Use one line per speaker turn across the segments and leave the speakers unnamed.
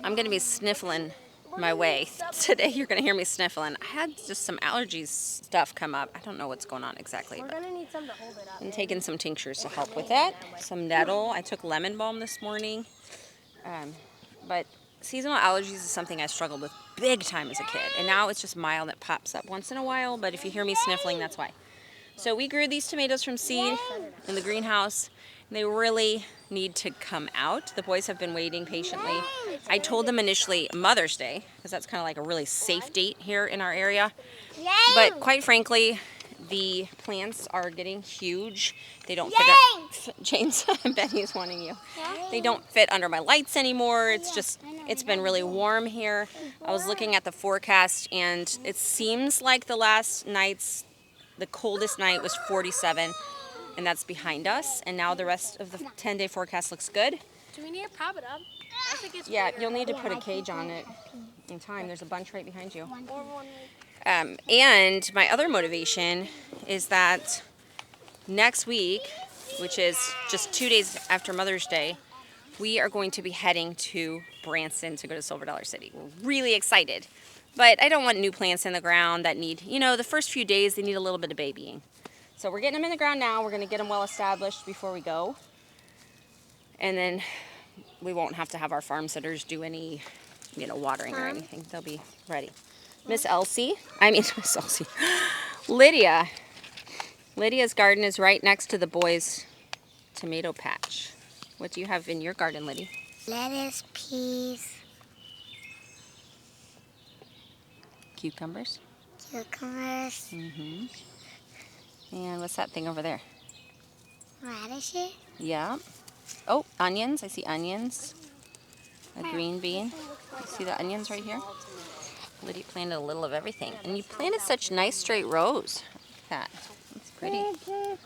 I'm going to be sniffling my way today. You're going to hear me sniffling. I had just some allergies stuff come up. I don't know what's going on exactly.
We're going to need some to hold it up.
I'm taking some tinctures to help with that. Some nettle. I took lemon balm this morning. But seasonal allergies is something I struggled with big time as a kid. And now it's just mild. It pops up once in a while. But if you hear me sniffling, that's why. So we grew these tomatoes from seed in the greenhouse. They really need to come out. The boys have been waiting patiently. I told them initially Mother's Day, because that's kind of like a really safe date here in our area. But quite frankly, the plants are getting huge. They don't fit. James, Betty's wanting you. They don't fit under my lights anymore. It's been really warm here. I was looking at the forecast, and it seems like the coldest night was 47. And that's behind us, and now the rest of the 10-day forecast looks good.
Do we need to prop it up? I think it's
You'll need to put a cage on it in time. There's a bunch right behind you. And my other motivation is that next week, which is just 2 days after Mother's Day, we are going to be heading to Branson to go to Silver Dollar City. We're really excited, but I don't want new plants in the ground that need, the first few days they need a little bit of babying. So we're getting them in the ground now. We're going to get them well established before we go. And then we won't have to have our farm sitters do any, watering or anything. They'll be ready. Miss Elsie. Lydia. Lydia's garden is right next to the boys' tomato patch. What do you have in your garden, Lydia?
Lettuce, peas.
Cucumbers.
Cucumbers.
Mm-hmm. And what's that thing over there?
Radishes.
Yeah. Oh, onions. I see onions. A green bean. You see the onions right here? Lydia planted a little of everything. And you planted such nice straight rows. Look at that. It's pretty.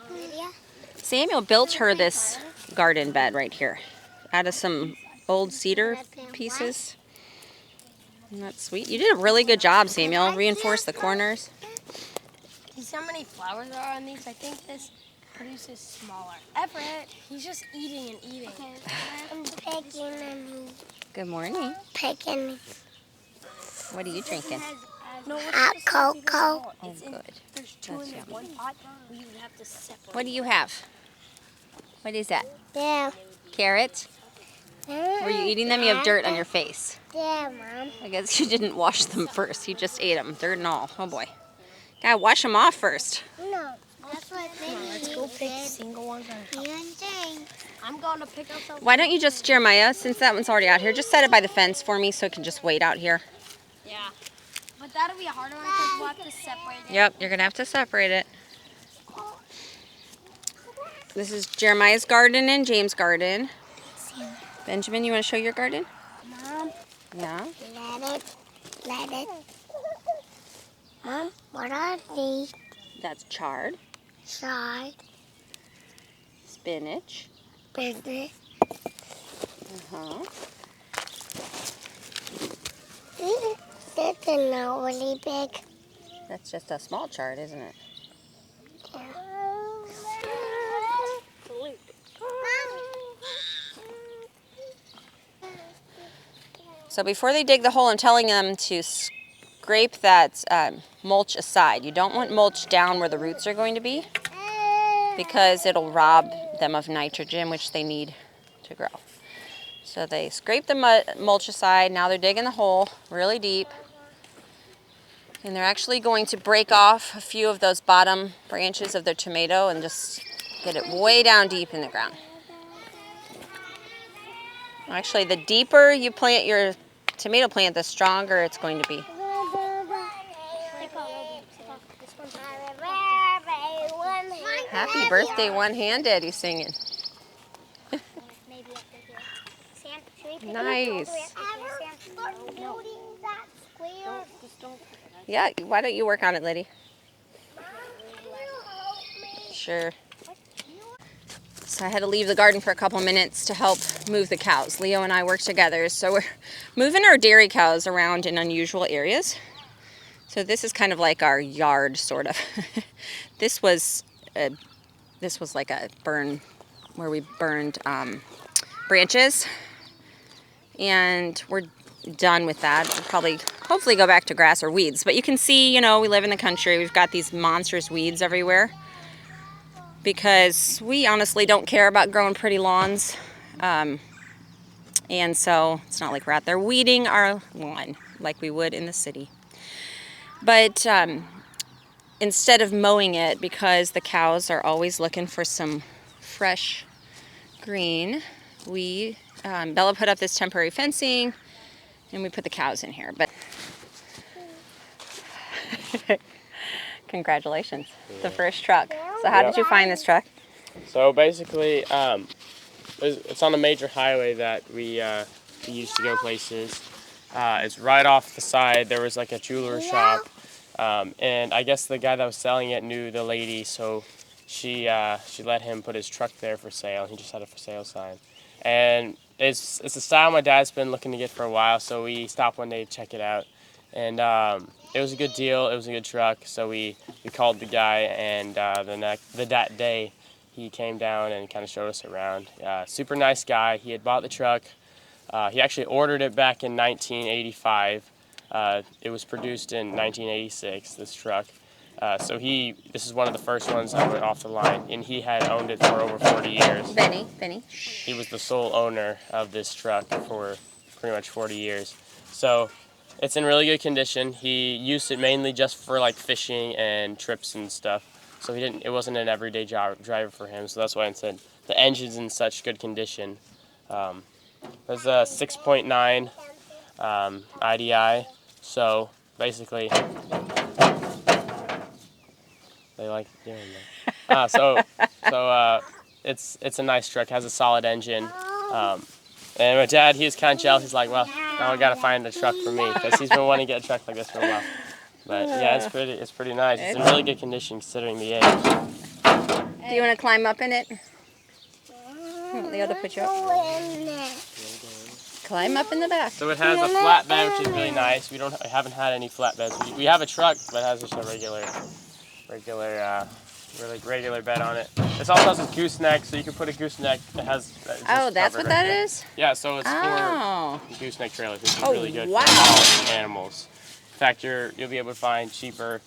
Lydia?
Samuel built her this garden bed right here out of some old cedar pieces. Isn't that sweet? You did a really good job, Samuel. Reinforced the corners.
See how many flowers there are on these? I think this produces smaller. Everett, he's just eating and eating.
I'm picking them.
Good morning.
Picking
What are you drinking?
hot cocoa.
Oh, good.
There's two in this one pot. We would have to separate.
What do you have? What is that?
Yeah.
Carrots? Were you eating them? You have dirt on your face.
Yeah, Mom.
I guess you didn't wash them first. You just ate them, dirt and all. Oh boy. Gotta wash them off first.
No, that's what
Let's go pick single ones. I'm going to pick up some.
Why don't you just, Jeremiah, since that one's already out here, just set it by the fence for me so it can just wait out here.
Yeah. But that'll be a harder one because we'll have to separate it.
Yep, you're gonna have to separate it. This is Jeremiah's garden and James' garden. Benjamin, you want to show your garden?
Mom,
Yeah.
let it. Mom, what are these?
That's chard,
Side
spinach.
business?
Uh-huh.
This is not really big.
That's just a small chard, isn't it? So before they dig the hole, I'm telling them to scrape that mulch aside. You don't want mulch down where the roots are going to be because it'll rob them of nitrogen, which they need to grow. So they scrape the mulch aside. Now they're digging the hole really deep. And they're actually going to break off a few of those bottom branches of their tomato and just get it way down deep in the ground. Actually, the deeper you plant your tomato plant, the stronger it's going to be. Happy birthday, one-handed, he's singing. Nice. Yeah, why don't you work on it, Lydia? Sure. So I had to leave the garden for a couple minutes to help move the cows. Leo and I work together, so we're moving our dairy cows around in unusual areas. So this is kind of like our yard, sort of. This was like a burn where we burned branches, and we're done with that. We'll probably, hopefully go back to grass or weeds. But you can see, you know, we live in the country. We've got these monstrous weeds everywhere because we honestly don't care about growing pretty lawns. And so it's not like we're out there weeding our lawn like we would in the city. But instead of mowing it, because the cows are always looking for some fresh green, we Bella put up this temporary fencing and we put the cows in here. But congratulations, the first truck. So how did you find this truck?
So basically, it's on a major highway that we used to go places. It's right off the side. There was like a jeweler shop, and I guess the guy that was selling it knew the lady, so she let him put his truck there for sale. He just had a for sale sign, and it's a style my dad's been looking to get for a while. So we stopped one day to check it out, and it was a good deal. It was a good truck, so we called the guy, and that day he came down and kind of showed us around. Super nice guy. He had bought the truck. He actually ordered it back in 1985. It was produced in 1986, this truck. So this is one of the first ones that went off the line, and he had owned it for over 40 years.
Benny.
He was the sole owner of this truck for pretty much 40 years. So it's in really good condition. He used it mainly just for like fishing and trips and stuff. So it wasn't an everyday driver for him. So that's why I said the engine's in such good condition. There's a 6.9 IDI. So basically, they like doing that. It's a nice truck. Has a solid engine. And my dad, he was kind of jealous. He's like, well, now I gotta find a truck for me because he's been wanting to get a truck like this for a while. But yeah, it's pretty nice. It's in really good condition considering the age.
Do you want to climb up in it? You want Leo to put you up? Climb up in the back.
So it has a flatbed, which is really nice. We haven't had any flatbeds. We have a truck, but it has just a regular bed on it. This also has a gooseneck, so you can put a gooseneck that has.
Oh, that's what that is?
Yeah, so it's for gooseneck trailers, which is really good
wow.
for all animals. In fact, you'll be able to find cheaper,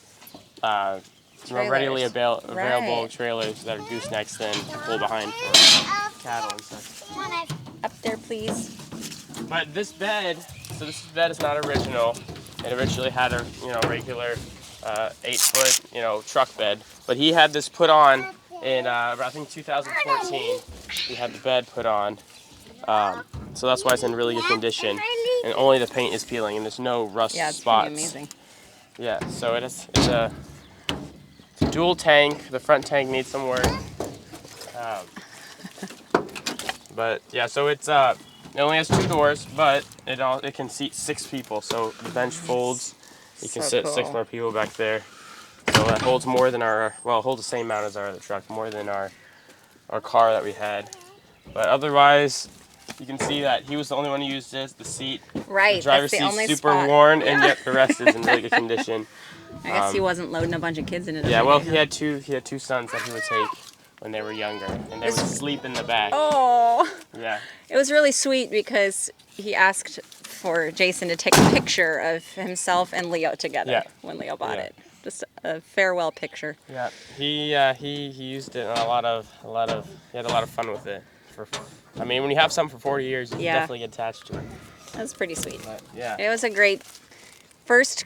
more readily available trailers that are goosenecks than to pull behind for cattle and stuff.
Up there, please.
But this bed is not original. It originally had a regular 8-foot truck bed, but he had this put on in I think 2014. He had the bed put on, so that's why it's in really good condition. And only the paint is peeling, and there's no rust spots.
Pretty amazing.
Yeah, so it's a dual tank. The front tank needs some work. But yeah, so it only has 2 doors, but it can seat 6 people. So the bench folds. You can sit 6 more people back there. So that holds more than it holds the same amount as our other truck, more than our car that we had. But otherwise, you can see that he was the only one who used this. The seat,
right?
The driver's seat's super worn, and yet the rest is in really good condition.
I guess he wasn't loading a bunch of kids in it.
Yeah, well, he had two sons that he would take when they were younger, and they would sleep in the back.
Oh.
Yeah.
It was really sweet because he asked for Jason to take a picture of himself and Leo together when Leo bought it. Just a farewell picture.
Yeah, he used it on he had a lot of fun with it. When you have something for 40 years, you definitely get attached to it.
That was pretty sweet.
But, yeah.
It was a great first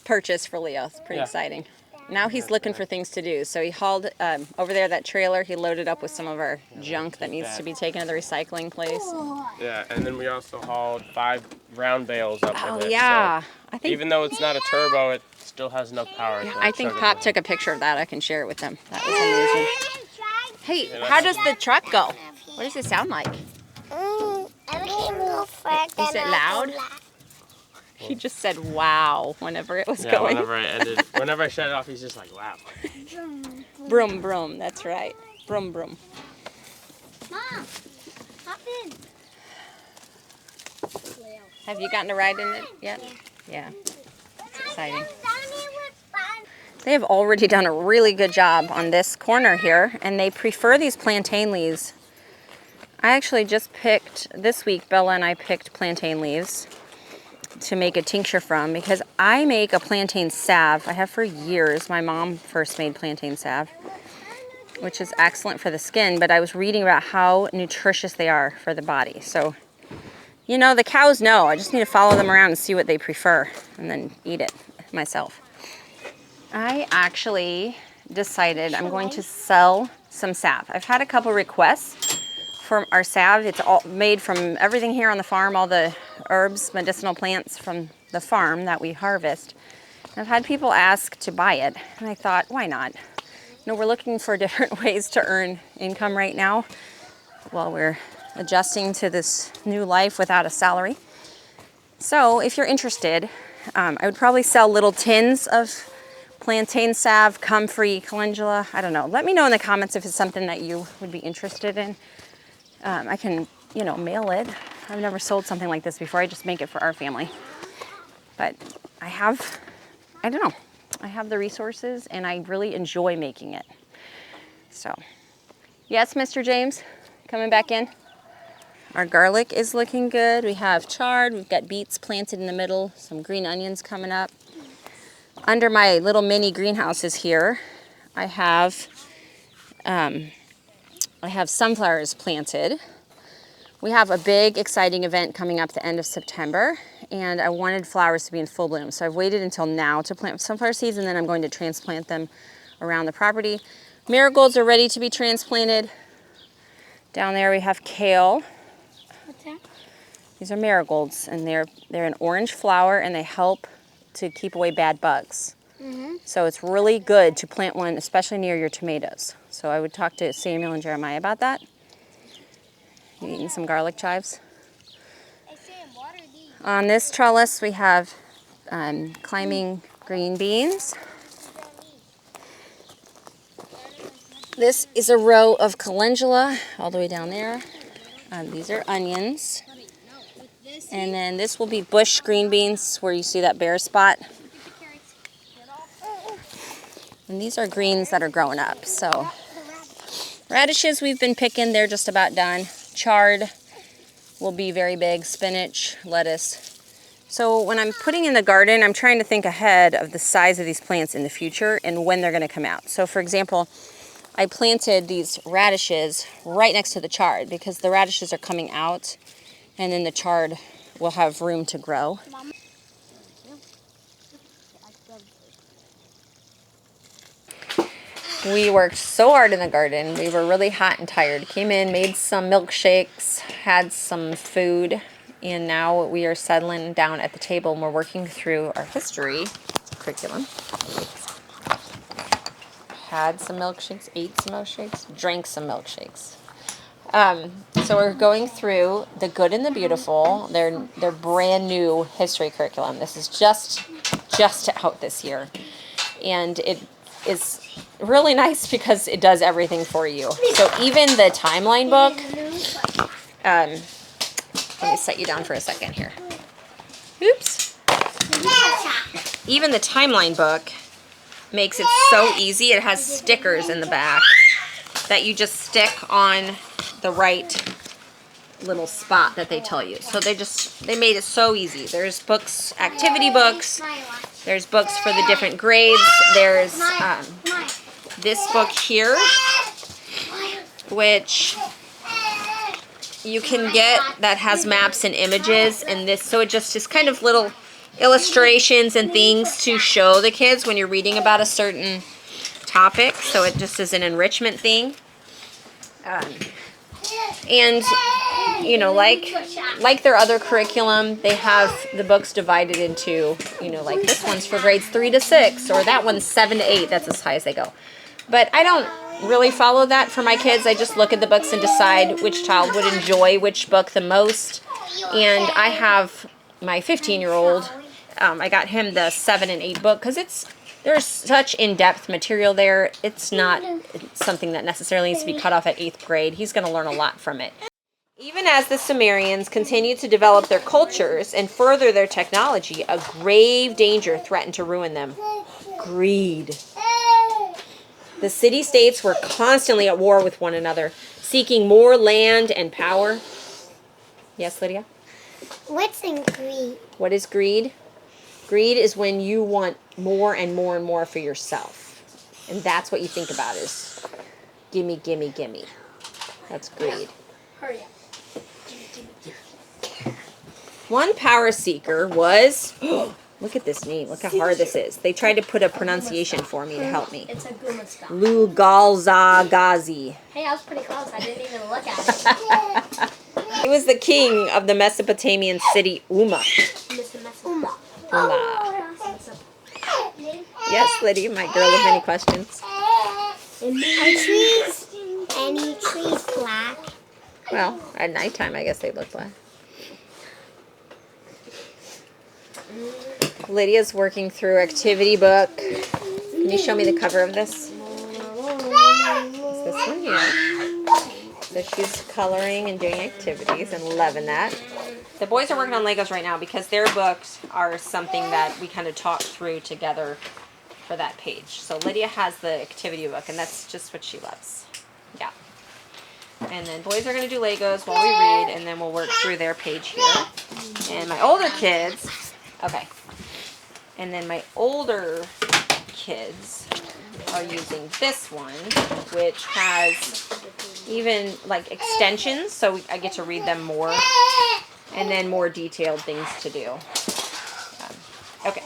purchase for Leo. It's pretty exciting. Now he's looking for things to do. So he hauled over there that trailer. He loaded up with some of our junk that needs to be taken to the recycling place.
Yeah, and then we also hauled 5 round bales up with it.
Oh yeah,
So
I think
even though it's not a turbo, it still has enough power.
Yeah, I think Pop took a picture of that. I can share it with them. That was amazing. Hey, how does the truck go? What does it sound like? Is it loud? He just said "wow" whenever it was going.
Whenever I shut it off, he's just like, "Wow."
Broom, broom. That's right. Broom, broom.
Mom, hop in.
Have you gotten to ride in it yet? Yeah. It's exciting. They have already done a really good job on this corner here, and they prefer these plantain leaves I actually just picked, this week, Bella and I picked plantain leaves to make a tincture from because I make a plantain salve. I have for years. My mom first made plantain salve, which is excellent for the skin, but I was reading about how nutritious they are for the body. So, you know, the cows know. I just need to follow them around and see what they prefer and then eat it myself. I actually decided I'm going to sell some salve. I've had a couple requests for our salve. It's all made from everything here on the farm, all the herbs, medicinal plants from the farm that we harvest. I've had people ask to buy it, and I thought, why not? You know, we're looking for different ways to earn income right now while we're adjusting to this new life without a salary. So if you're interested, I would probably sell little tins of plantain salve, comfrey, calendula. I don't know. Let me know in the comments if it's something that you would be interested in. I can, you know, mail it. I've never sold something like this before. I just make it for our family. But I don't know. I have the resources and I really enjoy making it. So, yes, Mr. James, coming back in. Our garlic is looking good. We have chard. We've got beets planted in the middle. Some green onions coming up. Under my little mini greenhouses here, I have sunflowers planted. We have a big, exciting event coming up the end of September, and I wanted flowers to be in full bloom. So I've waited until now to plant sunflower seeds, and then I'm going to transplant them around the property. Marigolds are ready to be transplanted. Down there we have kale.
What's that?
These are marigolds, and they're an orange flower, and they help to keep away bad bugs. So it's really good to plant one, especially near your tomatoes. So I would talk to Samuel and Jeremiah about that. You eating some garlic chives? On this trellis we have climbing green beans. This is a row of calendula all the way down there. These are onions. And then this will be bush green beans where you see that bare spot. And these are greens that are growing up. So radishes we've been picking, they're just about done. Chard will be very big, spinach, lettuce. So when I'm putting in the garden, I'm trying to think ahead of the size of these plants in the future and when they're going to come out. So for example, I planted these radishes right next to the chard because the radishes are coming out and then the chard will have room to grow. We worked so hard in the garden. We were really hot and tired. Came in, made some milkshakes, had some food, and now we are settling down at the table and we're working through our history curriculum. Had some milkshakes, ate some milkshakes, drank some milkshakes. So we're going through the good and the beautiful. They're brand new history curriculum. This is just out this year, and it is really nice because it does everything for you. So even the timeline book. Let me set you down for a second here. Oops. Even the timeline book makes it so easy. It has stickers in the back that you just stick on the right little spot that they tell you. So they made it so easy. There's books, activity books. There's books for the different grades. There's this book here, which you can get that has maps and images, and this, so it just is kind of little illustrations and things to show the kids when you're reading about a certain topic. So it just is an enrichment thing. And you know, like their other curriculum, they have the books divided into, you know, like this one's for grades 3 to 6, or that one's 7 to 8. That's as high as they go. But I don't really follow that for my kids. I just look at the books and decide which child would enjoy which book the most. And I have my 15-year-old. I got him the 7 and 8 book because there's such in-depth material there. It's not something that necessarily needs to be cut off at 8th grade. He's going to learn a lot from it. Even as the Sumerians continued to develop their cultures and further their technology, a grave danger threatened to ruin them: greed. The city-states were constantly at war with one another. seeking more land and power. Yes, Lydia?
What's in greed?
What is greed? Greed is when you want more and more and more for yourself. And that's what you think about is gimme, gimme, gimme. That's greed.
Hurry up.
One power seeker was, look at this name, look how hard this is. They tried to put a pronunciation for me to help me.
It's a Gumasta.
Lugalzagazi.
Hey, I was pretty close. I didn't even look at it.
He was the king of the Mesopotamian city Uma.
Uma.
Uma. Yes, Lydia, my girl with many questions.
Are trees, any trees black?
Well, at nighttime, I guess they look black. Lydia's working through activity book. Can you show me the cover of this? It's this one here. So she's coloring and doing activities and loving that. The boys are working on Legos right now because their books are something that we kind of talk through together for that page. So Lydia has the activity book, and that's just what she loves. Yeah. And then boys are going to do Legos while we read, and then we'll work through their page here. And my older kids, okay. And then my older kids are using this one, which has even like extensions, so I get to read them more, and then more detailed things to do. Okay.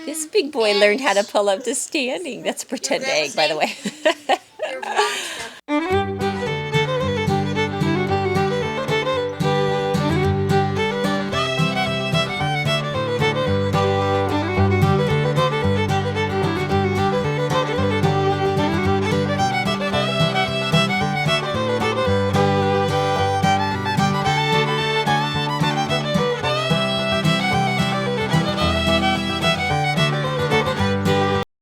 This big boy learned how to pull up to standing. That's a pretend egg, by the way.